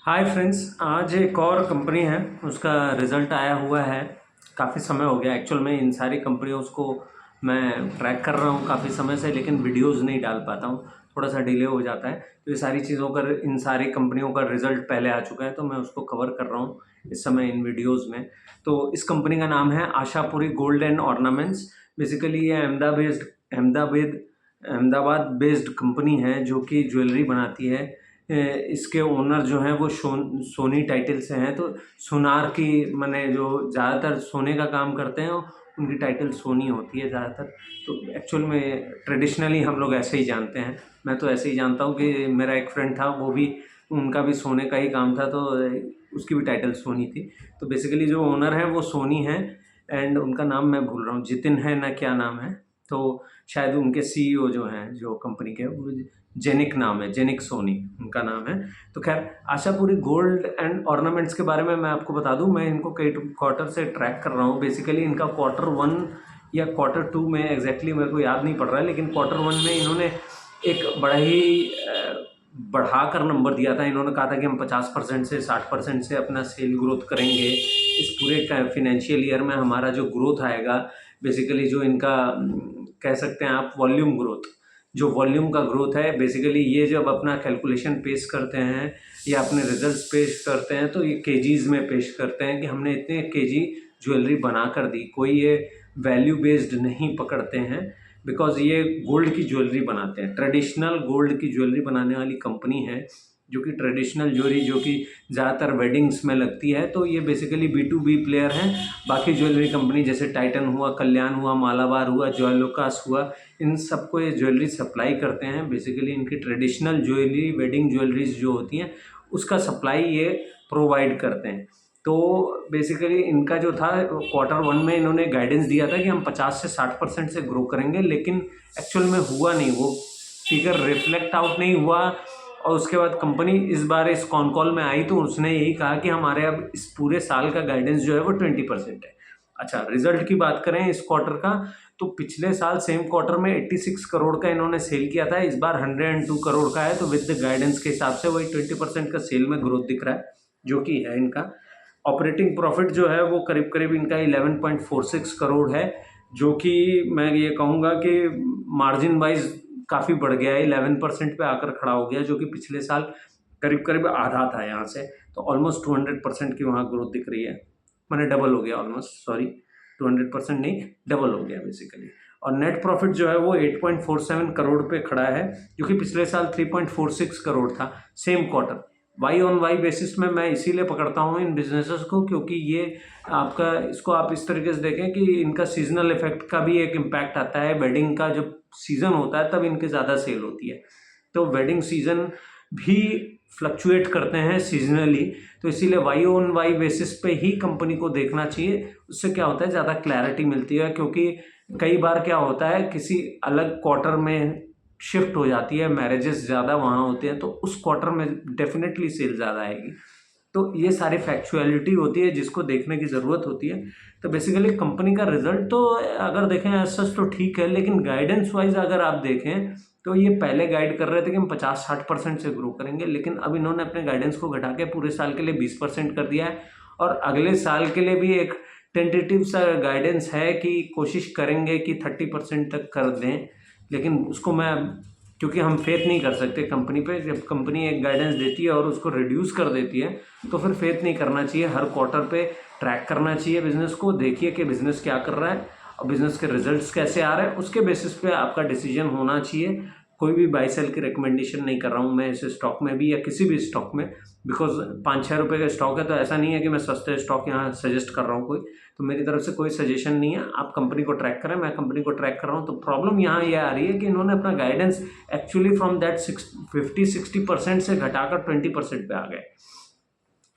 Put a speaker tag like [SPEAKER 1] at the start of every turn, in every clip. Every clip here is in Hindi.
[SPEAKER 1] हाय फ्रेंड्स, आज एक और कंपनी है, उसका रिज़ल्ट आया हुआ है। काफ़ी समय हो गया एक्चुअल में इन सारी कंपनियों को मैं ट्रैक कर रहा हूँ काफ़ी समय से, लेकिन वीडियोस नहीं डाल पाता हूँ, थोड़ा सा डिले हो जाता है। तो ये सारी चीज़ों का, इन सारी कंपनियों का रिज़ल्ट पहले आ चुका है, तो मैं उसको कवर कर रहा हूँ इस समय इन वीडियोज़ में। तो इस कंपनी का नाम है Ashapuri gold and ornaments. Basically ये अहमदाबाद बेस्ड कंपनी है जो कि ज्वेलरी बनाती है। इसके ओनर जो हैं वो सोनी टाइटल से हैं, तो सोनार की माने जो ज़्यादातर सोने का काम करते हैं उनकी टाइटल सोनी होती है ज़्यादातर। तो एक्चुअल में ट्रेडिशनली हम लोग ऐसे ही जानते हैं, मैं तो ऐसे ही जानता हूँ कि मेरा एक फ्रेंड था, वो भी उनका भी सोने का ही काम था, तो उसकी भी टाइटल सोनी थी। तो बेसिकली जो ओनर है वो सोनी है, एंड उनका नाम मैं भूल रहा हूँ, जितिन है ना, क्या नाम है। तो शायद उनके सीईओ जो हैं, जो कंपनी के, वो जेनिक नाम है, जेनिक सोनी उनका नाम है। तो खैर, आशापुरी गोल्ड एंड ऑर्नामेंट्स के बारे में मैं आपको बता दूं, मैं इनको कई क्वार्टर से ट्रैक कर रहा हूं। बेसिकली इनका Q1 या Q2 में एग्जैक्टली मेरे को याद नहीं पड़ रहा है, लेकिन Q1 में इन्होंने एक बड़ा ही बढ़ाकर नंबर दिया था। इन्होंने कहा था कि हम 50% से 60% से अपना सेल ग्रोथ करेंगे इस पूरे फिनेंशियल ईयर में। हमारा जो ग्रोथ आएगा, बेसिकली जो इनका कह सकते हैं आप वॉल्यूम ग्रोथ, जो वॉल्यूम का ग्रोथ है, बेसिकली ये जब अपना कैलकुलेशन पेश करते हैं या अपने रिजल्ट्स पेश करते हैं तो ये केजीज़ में पेश करते हैं कि हमने इतने केजी ज्वेलरी बना कर दी। कोई ये वैल्यू बेस्ड नहीं पकड़ते हैं, बिकॉज ये गोल्ड की ज्वेलरी बनाते हैं, ट्रेडिशनल गोल्ड की ज्वेलरी बनाने वाली कंपनी है, जो कि ट्रेडिशनल ज्वेलरी जो कि ज़्यादातर वेडिंग्स में लगती है। तो ये बेसिकली B2B प्लेयर हैं। बाकी ज्वेलरी कंपनी जैसे टाइटन हुआ, कल्याण हुआ, मालाबार हुआ, जॉयलुकास हुआ, इन सबको ये ज्वेलरी सप्लाई करते हैं। बेसिकली इनकी ट्रेडिशनल ज्वेलरी, वेडिंग ज्वेलरीज जो होती हैं, उसका सप्लाई ये प्रोवाइड करते हैं। तो बेसिकली इनका जो था Q1 में इन्होंने गाइडेंस दिया था कि हम 50 से 60% से ग्रो करेंगे, लेकिन एक्चुअल में हुआ नहीं, वो फिगर रिफ्लेक्ट आउट नहीं हुआ। और उसके बाद कंपनी इस बार इस कॉन कॉल में आई तो उसने यही कहा कि हमारे अब इस पूरे साल का गाइडेंस जो है वो 20% है। अच्छा, रिजल्ट की बात करें इस क्वार्टर का, तो पिछले साल सेम क्वार्टर में 86 करोड़ का इन्होंने सेल किया था, इस बार 102 करोड़ का है। तो विद द गाइडेंस के हिसाब से वही 20% का सेल में ग्रोथ दिख रहा है, जो कि है इनका। ऑपरेटिंग प्रॉफिट जो है वो करीब करीब इनका 11.46 करोड़ है, जो कि मैं ये कहूँगा कि मार्जिन वाइज काफ़ी बढ़ गया है, 11% पे आकर खड़ा हो गया, जो कि पिछले साल करीब करीब आधा था यहाँ से। तो ऑलमोस्ट 200% की वहाँ ग्रोथ दिख रही है, मैंने डबल हो गया ऑलमोस्ट, सॉरी 200% नहीं, डबल हो गया बेसिकली। और नेट प्रॉफिट जो है वो 8.47 करोड़ पे खड़ा है, जो कि पिछले साल 3.46 करोड़ था same quarter. Y on Y basis में मैं इसीलिए पकड़ता हूँ इन बिजनेसेस को, क्योंकि ये आपका, इसको आप इस तरीके से देखें कि इनका सीजनल इफेक्ट का भी एक इम्पैक्ट आता है। वेडिंग का जब सीज़न होता है तब इनके ज़्यादा सेल होती है, तो वेडिंग सीज़न भी फ्लक्चुएट करते हैं सीजनली। तो इसीलिए वाई ऑन वाई बेसिस पे ही कंपनी को देखना चाहिए, उससे क्या होता है, ज़्यादा क्लैरिटी मिलती है। क्योंकि कई बार क्या होता है, किसी अलग क्वार्टर में शिफ्ट हो जाती है, मैरिजेस ज़्यादा वहाँ होते हैं, तो उस क्वार्टर में डेफिनेटली सेल ज़्यादा आएगी। तो ये सारी फैक्चुअलिटी होती है जिसको देखने की ज़रूरत होती है। तो बेसिकली कंपनी का रिजल्ट तो अगर देखें एज सच तो ठीक है, लेकिन गाइडेंस वाइज अगर आप देखें तो ये पहले गाइड कर रहे थे कि हम 50-60% से ग्रो करेंगे, लेकिन अब इन्होंने अपने गाइडेंस को घटा के पूरे साल के लिए 20% कर दिया है। और अगले साल के लिए भी एक टेंटेटिव सा गाइडेंस है कि कोशिश करेंगे कि 30% तक कर दें, लेकिन उसको मैं, क्योंकि हम फेथ नहीं कर सकते कंपनी पे। जब कंपनी एक गाइडेंस देती है और उसको रिड्यूस कर देती है तो फिर फेथ नहीं करना चाहिए। हर क्वार्टर पे ट्रैक करना चाहिए बिजनेस को, देखिए कि बिजनेस क्या कर रहा है और बिजनेस के रिजल्ट्स कैसे आ रहे हैं, उसके बेसिस पे आपका डिसीजन होना चाहिए। कोई भी बाई सेल की रिकमेंडेशन नहीं कर रहा हूँ मैं इस स्टॉक में भी या किसी भी स्टॉक में, बिकॉज 5-6 रुपये का स्टॉक है, तो ऐसा नहीं है कि मैं सस्ते स्टॉक यहाँ सजेस्ट कर रहा हूँ कोई। तो मेरी तरफ से कोई सजेशन नहीं है, आप कंपनी को ट्रैक करें, मैं कंपनी को ट्रैक कर रहा हूँ। तो प्रॉब्लम यहाँ ये आ रही है कि इन्होंने अपना गाइडेंस एक्चुअली फ्रॉम दैट 50-60% से घटाकर 20% पे आ गए।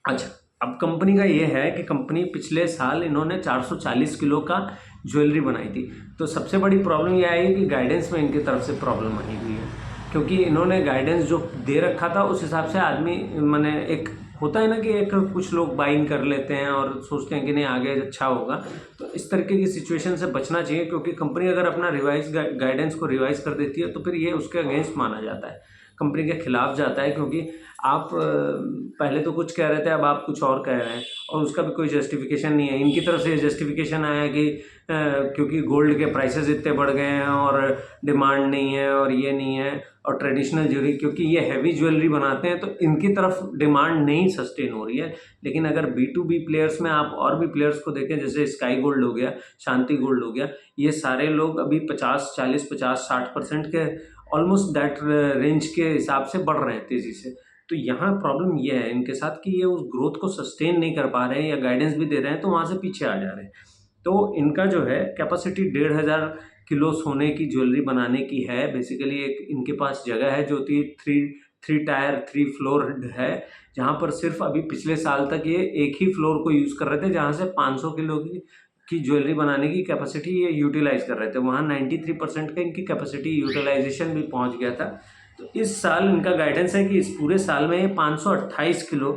[SPEAKER 1] अच्छा, अब कंपनी का ये है कि कंपनी पिछले साल इन्होंने 440 किलो का ज्वेलरी बनाई थी। तो सबसे बड़ी प्रॉब्लम यह आई कि गाइडेंस में इनकी तरफ से प्रॉब्लम आई हुई है, क्योंकि इन्होंने गाइडेंस जो दे रखा था उस हिसाब से आदमी, मैंने एक होता है ना कि एक कुछ लोग बाइंग कर लेते हैं और सोचते हैं कि नहीं आगे अच्छा होगा। तो इस तरीके की सिचुएशन से बचना चाहिए, क्योंकि कंपनी अगर अपना रिवाइज गाइडेंस को रिवाइज कर देती है तो फिर ये उसके अगेंस्ट माना जाता है। कंपनी के खिलाफ जाता है, क्योंकि आप पहले तो कुछ कह रहे थे, अब आप कुछ और कह रहे हैं और उसका भी कोई जस्टिफिकेशन नहीं है। इनकी तरफ से जस्टिफिकेशन आया कि क्योंकि गोल्ड के प्राइसेस इतने बढ़ गए हैं और डिमांड नहीं है और ये नहीं है, और ट्रेडिशनल ज्वेलरी क्योंकि ये हैवी ज्वेलरी बनाते हैं तो इनकी तरफ डिमांड नहीं सस्टेन हो रही है। लेकिन अगर B2B प्लेयर्स में आप और भी प्लेयर्स को देखें, जैसे स्काई गोल्ड हो गया, शांति गोल्ड हो गया, ये सारे लोग अभी 50-40-50-60% के ऑलमोस्ट दैट रेंज के हिसाब से बढ़ रहे हैं तेज़ी से। तो यहाँ प्रॉब्लम ये है इनके साथ कि ये उस ग्रोथ को सस्टेन नहीं कर पा रहे हैं, या गाइडेंस भी दे रहे हैं तो वहाँ से पीछे आ जा रहे हैं। तो इनका जो है कैपेसिटी 1500 किलो सोने की ज्वेलरी बनाने की है। बेसिकली एक इनके पास जगह है जो कि थ्री टायर 3 फ्लोर है, जहाँ पर सिर्फ अभी पिछले साल तक ये एक ही फ्लोर को यूज़ कर रहे थे, जहाँ से 500 किलो की ज्वेलरी बनाने की कैपेसिटी ये यूटिलाइज कर रहे थे। वहाँ 93% का इनकी कैपेसिटी यूटिलाइजेशन भी पहुँच गया था। तो इस साल इनका गाइडेंस है कि इस पूरे साल में ये 528 किलो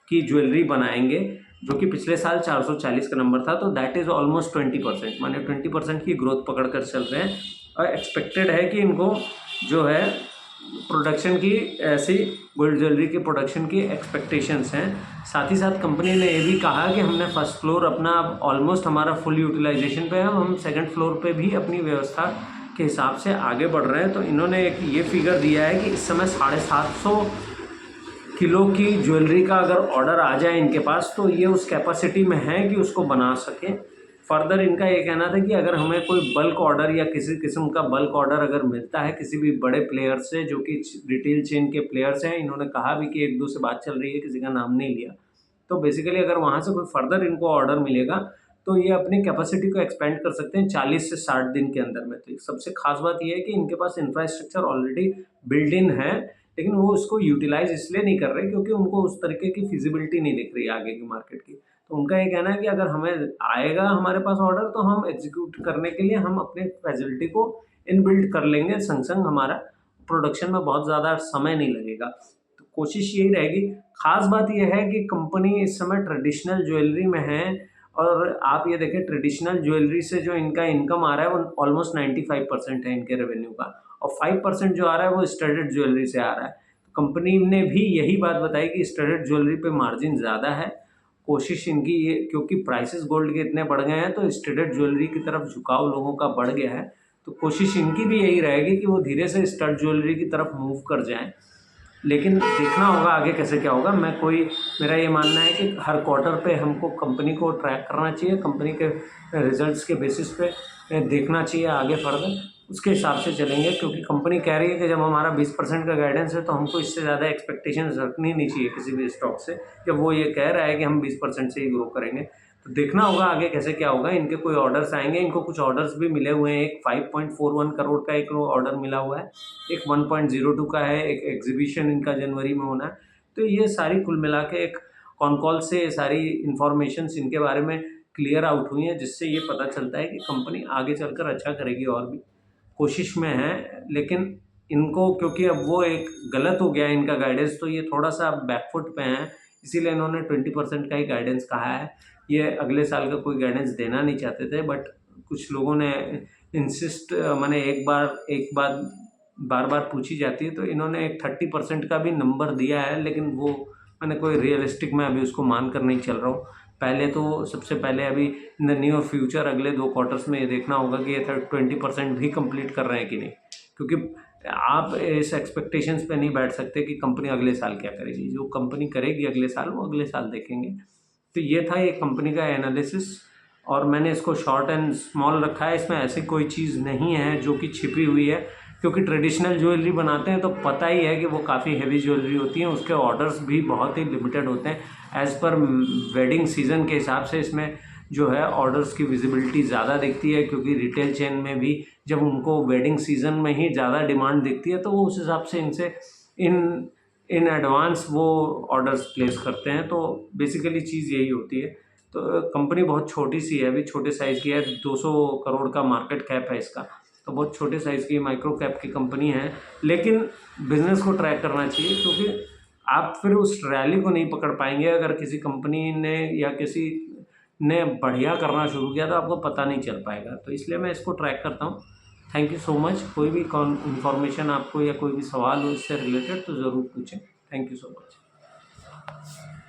[SPEAKER 1] की ज्वेलरी बनाएंगे, जो कि पिछले साल 440 का नंबर था। तो दैट इज़ ऑलमोस्ट 20%, माने 20% की ग्रोथ पकड़ कर चल रहे हैं। और एक्सपेक्टेड है कि इनको जो है प्रोडक्शन की ऐसी गोल्ड ज्वेलरी के प्रोडक्शन की एक्सपेक्टेशंस हैं। साथ ही साथ कंपनी ने ये भी कहा कि हमने फर्स्ट फ्लोर अपना ऑलमोस्ट हमारा फुल यूटिलाइजेशन पे है, हम सेकंड फ्लोर पे भी अपनी व्यवस्था के हिसाब से आगे बढ़ रहे हैं। तो इन्होंने एक ये फिगर दिया है कि इस समय 750 किलो की ज्वेलरी का अगर ऑर्डर आ जाए इनके पास तो ये उस कैपेसिटी में है कि उसको बना सकें। फर्दर इनका ये कहना था कि अगर हमें कोई बल्क ऑर्डर या किसी किस्म का बल्क ऑर्डर अगर मिलता है किसी भी बड़े प्लेयर से, जो कि रिटेल चेन के प्लेयर्स हैं, इन्होंने कहा भी कि 1-2 से बात चल रही है, किसी का नाम नहीं लिया। तो बेसिकली अगर वहाँ से कोई फर्दर इनको ऑर्डर मिलेगा तो ये अपनी कैपेसिटी को एक्सपेंड कर सकते हैं 40 से 60 दिन के अंदर में। तो सबसे खास बात ये है कि इनके पास इंफ्रास्ट्रक्चर ऑलरेडी बिल्ड इन है, लेकिन वो उसको यूटिलाइज इसलिए नहीं कर रहे क्योंकि उनको उस तरीके की फिजिबिलिटी नहीं दिख रही आगे की मार्केट की। तो उनका ये कहना है कि अगर हमें आएगा हमारे पास ऑर्डर तो हम एग्जीक्यूट करने के लिए हम अपने फैसिलिटी को इनबिल्ड कर लेंगे, संग संग हमारा प्रोडक्शन में बहुत ज़्यादा समय नहीं लगेगा। तो कोशिश यही रहेगी। खास बात यह है कि कंपनी इस समय ट्रेडिशनल ज्वेलरी में है, और आप ये देखें ट्रेडिशनल ज्वेलरी से जो इनका इनकम आ रहा है वो ऑलमोस्ट 95% है इनके रेवेन्यू का, और 5% जो आ रहा है वो स्टडेड ज्वेलरी से आ रहा है। तो कंपनी ने भी यही बात बताई कि स्टडेड ज्वेलरी पे मार्जिन ज़्यादा है। कोशिश इनकी ये, क्योंकि प्राइसेस गोल्ड के इतने बढ़ गए हैं तो स्टडेड ज्वेलरी की तरफ झुकाव लोगों का बढ़ गया है। तो कोशिश इनकी भी यही रहेगी कि वो धीरे से स्टड ज्वेलरी की तरफ मूव कर जाएं। लेकिन देखना होगा आगे कैसे क्या होगा। मेरा ये मानना है कि हर क्वार्टर पे हमको कंपनी को ट्रैक करना चाहिए, कंपनी के रिजल्ट्स के बेसिस पे देखना चाहिए आगे फर्दर, उसके हिसाब से चलेंगे। क्योंकि कंपनी कह रही है कि जब हमारा 20% का गाइडेंस है तो हमको इससे ज़्यादा एक्सपेक्टेशंस रखनी नहीं चाहिए किसी भी स्टॉक से, जब वो ये कह रहा है कि हम 20% से ही ग्रो करेंगे। तो देखना होगा आगे कैसे क्या होगा। इनके कोई ऑर्डर्स आएंगे, इनको कुछ ऑर्डर्स भी मिले हुए हैं। एक 5.41 करोड़ का एक ऑर्डर मिला हुआ है, एक 1.02 का है, एक एग्जीबिशन इनका जनवरी में होना है। तो ये सारी कुल मिला के एक कॉन कॉल से सारी इन्फॉर्मेशंस इनके बारे में क्लियर आउट हुई हैं, जिससे ये पता चलता है कि कंपनी आगे चलकर अच्छा करेगी और भी कोशिश में है। लेकिन इनको क्योंकि अब वो एक गलत हो गया है इनका गाइडेंस, तो ये थोड़ा सा बैकफुट पे हैं, इसीलिए इन्होंने 20% का ही गाइडेंस कहा है। ये अगले साल का कोई गाइडेंस देना नहीं चाहते थे, बट कुछ लोगों ने इंसिस्ट, मैंने एक बात बार बार पूछी जाती है, तो इन्होंने एक 30% का भी नंबर दिया है, लेकिन वो मैंने कोई रियलिस्टिक में अभी उसको मान कर नहीं चल रहा हूँ। पहले तो सबसे पहले अभी इन द नियर फ्यूचर अगले 2 क्वार्टर्स में ये देखना होगा कि ये 20% भी कंप्लीट कर रहे हैं कि नहीं, क्योंकि आप इस एक्सपेक्टेशंस पे नहीं बैठ सकते कि कंपनी अगले साल क्या करेगी। जो कंपनी करेगी अगले साल वो अगले साल देखेंगे। तो ये था एक कंपनी का एनालिसिस, और मैंने इसको शॉर्ट एंड स्मॉल रखा है। इसमें ऐसी कोई चीज़ नहीं है जो कि छिपी हुई है, क्योंकि ट्रेडिशनल ज्वेलरी बनाते हैं तो पता ही है कि वो काफ़ी हैवी ज्वेलरी होती है, उसके ऑर्डर्स भी बहुत ही लिमिटेड होते हैं। एज़ पर वेडिंग सीज़न के हिसाब से इसमें जो है ऑर्डर्स की विजिबिलिटी ज़्यादा दिखती है, क्योंकि रिटेल चेन में भी जब उनको वेडिंग सीज़न में ही ज़्यादा डिमांड दिखती है तो वो उस हिसाब से इनसे इन एडवांस वो ऑर्डर्स प्लेस करते हैं। तो बेसिकली चीज़ यही होती है। तो कंपनी बहुत छोटी सी है, अभी छोटे साइज़ की है, 200 करोड़ का मार्केट कैप है इसका, तो बहुत छोटे साइज़ की माइक्रो कैप की कंपनी है। लेकिन बिज़नेस को ट्रैक करना चाहिए, क्योंकि आप फिर उस रैली को नहीं पकड़ पाएंगे। अगर किसी कंपनी ने या किसी ने बढ़िया करना शुरू किया तो आपको पता नहीं चल पाएगा। तो इसलिए मैं इसको ट्रैक करता हूँ। Thank you so much. कोई भी कॉन इन्फॉर्मेशन आपको या कोई भी सवाल हो इससे रिलेटेड तो ज़रूर पूछें। Thank you so much.